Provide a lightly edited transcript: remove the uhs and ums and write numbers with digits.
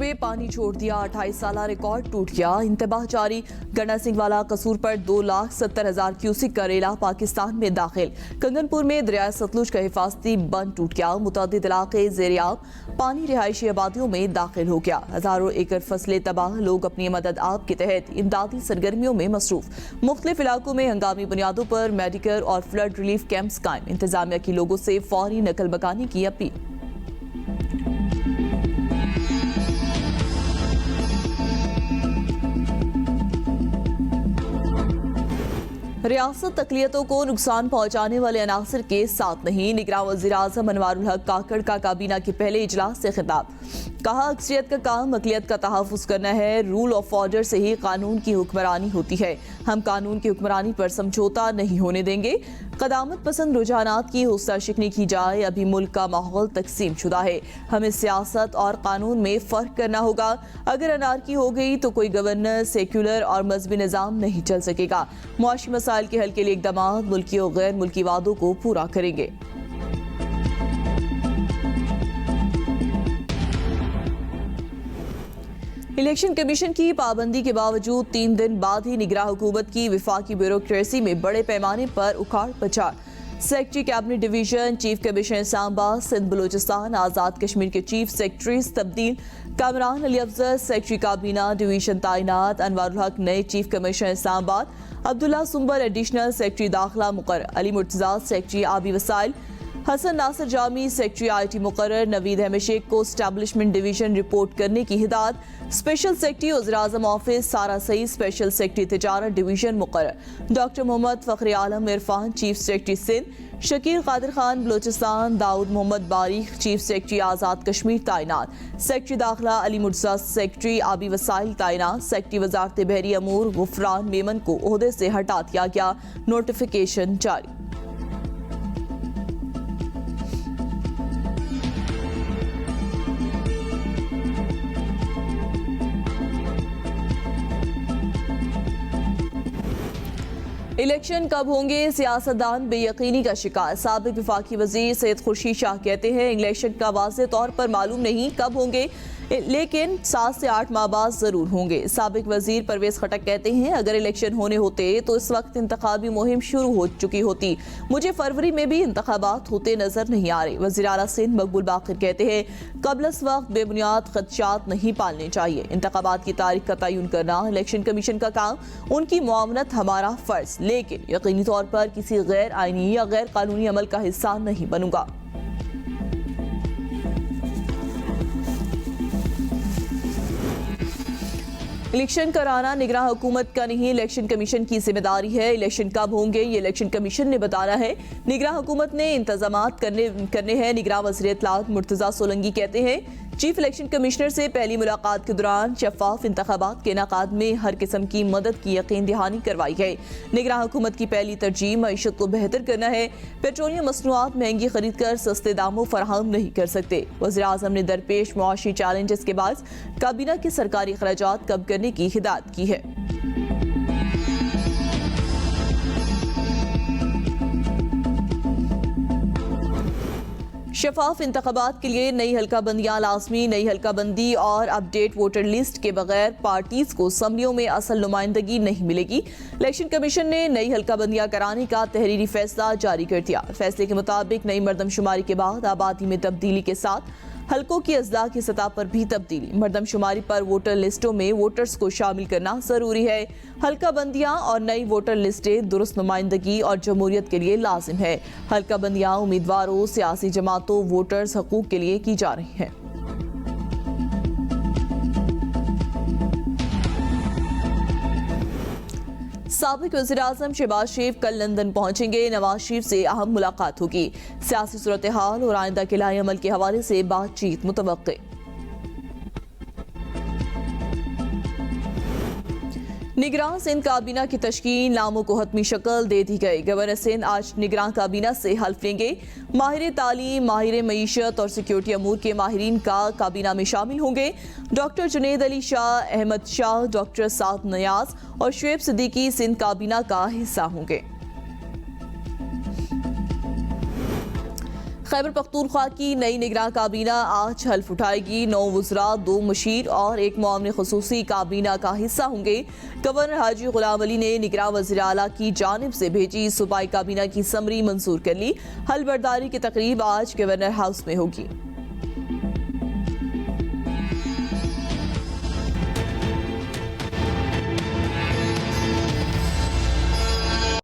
में पानी छोड़ दिया, 28 साल रिकॉर्ड टूट गया। इंतबाह जारी। गन्ना सिंह वाला कसूर पर 2,70,000 क्यूसिक करेला पाकिस्तान में दाखिल। कंगनपुर में दरिया सतलुज का हिफाजती बंद टूट गया। मुतअद्दिद इलाके ज़ेरियाब पानी रिहायशी आबादियों में दाखिल हो गया। हजारों एकड़ फसलें तबाह। लोग अपनी मदद आप के तहत इमदादी सरगर्मियों में मसरूफ। मुख्तलिफ इलाकों में हंगामी बुनियादों पर मेडिकल और फ्लड रिलीफ कैंप्स कायम। इंतजामिया की लोगों से फौरी नकल मकानी की अपील। रियासत अक़लियतों को नुकसान पहुंचाने वाले अनासर के साथ नहीं। निगरान वज़ीर आज़म अनवारुल हक काकड़ का काबीना के पहले इजलास से खिताब। कहा, अक्सरियत का काम अक़लियत का तहफ़्फ़ुज़ करना है। रूल ऑफ ऑर्डर से ही कानून की हुक्मरानी होती है। हम कानून की हुक्मरानी पर समझौता नहीं होने देंगे। क़दामत पसंद रुझानात की हौसला शिकनी की जाए। अभी मुल्क का माहौल तकसीम शुदा है। हमें सियासत और कानून में फ़र्क करना होगा। अगर अनारकी हो गई तो कोई गवर्नेंस, सेक्युलर और मजहबी निज़ाम नहीं चल सकेगा। मुआशी मसाइल के हल के लिए इक़दामात मुल्की और गैर मुल्की वादों को पूरा करेंगे। इलेक्शन कमीशन की पाबंदी के बावजूद 3 दिन बाद ही निगरान हुकूमत की विफाकी ब्यूरोक्रेसी में बड़े पैमाने पर उखाड़ पछाड़। Secretary cabinet division, chief commissioner Islamabad, Sindh Balochistan, Azad Kashmir के चीफ सेक्रेटरीज तब्दील। कामरान अली अफजल सेक्रेटरी काबीना डिवीजन तैनात। अनवारुल हक नए chief commissioner Islamabad. Abdullah Sumbar additional secretary दाखिला मुकर्रर। अली मुर्तज़ा सेक्रेटरी आबी वसाइल। हसन नासिर जामी सेक्रेटरी IT मुकर्रर। नवीद अहमद शेख को एस्टैब्लिशमेंट डिवीजन रिपोर्ट करने की हिदायत। स्पेशल सेक्रेटरी वज़ीर-ए-आज़म ऑफिस सारा सईद स्पेशल सेक्रेटरी तिजारत डिवीजन मुकर्रर। डॉक्टर मोहम्मद फ़खर आलम इरफान चीफ सेक्रेटरी सिंध। शकील कादिर खान बलूचिस्तान। दाऊद मोहम्मद बारिक चीफ सेक्रेटरी आज़ाद कश्मीर तैनात। सेक्रेटरी दाखिला अली मुर्तज़ा सेक्रेटरी आबी वसाइल तैनात। सेक्रेटरी वज़ारत बहरी अमूर गुफरान मेमन को ओहदे से हटा दिया गया। नोटिफिकेशन जारी। इलेक्शन कब होंगे, सियासतदान बेयकीनी का शिकार। साबिक वफाकी वजीर सैयद खुर्शीद शाह कहते हैं, इलेक्शन का वाज़ेह तौर पर मालूम नहीं कब होंगे, लेकिन 7 से 8 माह बाद जरूर होंगे। साबिक वजीर परवेज खटक कहते हैं, अगर इलेक्शन होने होते तो इस वक्त इंतखाबी मुहिम शुरू हो चुकी होती। मुझे फरवरी में भी इंतखाबात होते नजर नहीं आ रहे। वज़ीर आला सिंध मकबूल बाक़िर कहते हैं, कबल इस वक्त बेबुनियाद खदशात नहीं पालने चाहिए। इंतखाबात की तारीख का तयन करना इलेक्शन कमीशन का काम, उनकी मुआवनत हमारा फर्ज, लेकिन यकीनी तौर पर किसी गैर आईनी या गैर कानूनी अमल का हिस्सा नहीं बनूंगा। इलेक्शन कराना निगरान हुकूमत का नहीं, इलेक्शन कमीशन की जिम्मेदारी है। इलेक्शन कब होंगे ये इलेक्शन कमीशन ने बताना है। निगरान हुकूमत ने इंतजामात करने हैं। निगरान वज़ीर इत्तलात मुर्तज़ा सोलंकी कहते हैं, चीफ इलेक्शन कमिश्नर से पहली मुलाकात के दौरान शफाफ इंतखाबात के इनेकाद में हर किस्म की मदद की यकीन दहानी करवाई है। निगरान हुकूमत की पहली तरजीह मईशत को बेहतर करना है। पेट्रोलियम मसनूआत महंगी खरीद कर सस्ते दामों फराहम नहीं कर सकते। वज़ीर आज़म ने दरपेश मुआशी चैलेंजेस के बाद काबीना के सरकारी अखराजात कम करने की हिदायत की है। शफाफ इंतखाबात के लिए नई हल्का बंदियाँ लाजमी। नई हल्का बंदी और अपडेट वोटर लिस्ट के बगैर पार्टीज को असम्बलियों में असल नुमाइंदगी नहीं मिलेगी। इलेक्शन कमीशन ने नई हल्का बंदियाँ कराने का तहरीरी फैसला जारी कर दिया। फैसले के मुताबिक नई मरदमशुमारी के बाद आबादी में तब्दीली के साथ हल्कों की अजला की सतह पर भी तब्दीली। मरदमशुमारी पर वोटर लिस्टों में वोटर्स को शामिल करना जरूरी है। हल्का बंदियां और नई वोटर लिस्टें दुरुस्त नुमाइंदगी और जमहूरियत के लिए लाजिम है। हल्का बंदियां उम्मीदवारों, सियासी जमातों, वोटर्स हकूक के लिए की जा रही हैं। साबिक वज़ीर-ए-आज़म शहबाज शरीफ कल लंदन पहुंचेंगे। नवाज शरीफ से अहम मुलाकात होगी। सियासी सूरत हाल और आइंदा के लाए अमल के हवाले से बातचीत मुतवक्के। निगरान सिंध काबीना की तश्कील, नामों को हतमी शक्ल दे दी गई। गवर्नर सिंध आज निगरान काबीना से हल्फ लेंगे। माहिर तालीम, माहिर मईशत और सिक्योरिटी अमूर के माहिरीन का काबीना में शामिल होंगे। डॉक्टर जुनैद अली शाह, अहमद शाह, डॉक्टर साद नयाज और शुएब सिद्दीकी सिंध काबीना का हिस्सा होंगे। खैबर पख्तूनख्वा की नई निगरान काबीना आज हल्फ उठाएगी। 9 वज़रा, 2 मुशीर और 1 मुआविन खुसूसी काबीना का हिस्सा होंगे। गवर्नर हाजी गुलाम अली ने निगरान वज़ीर आला की जानिब से भेजी सूबाई काबीना की समरी मंजूर कर ली। हल बर्दारी की तकरीब आज गवर्नर हाउस में होगी।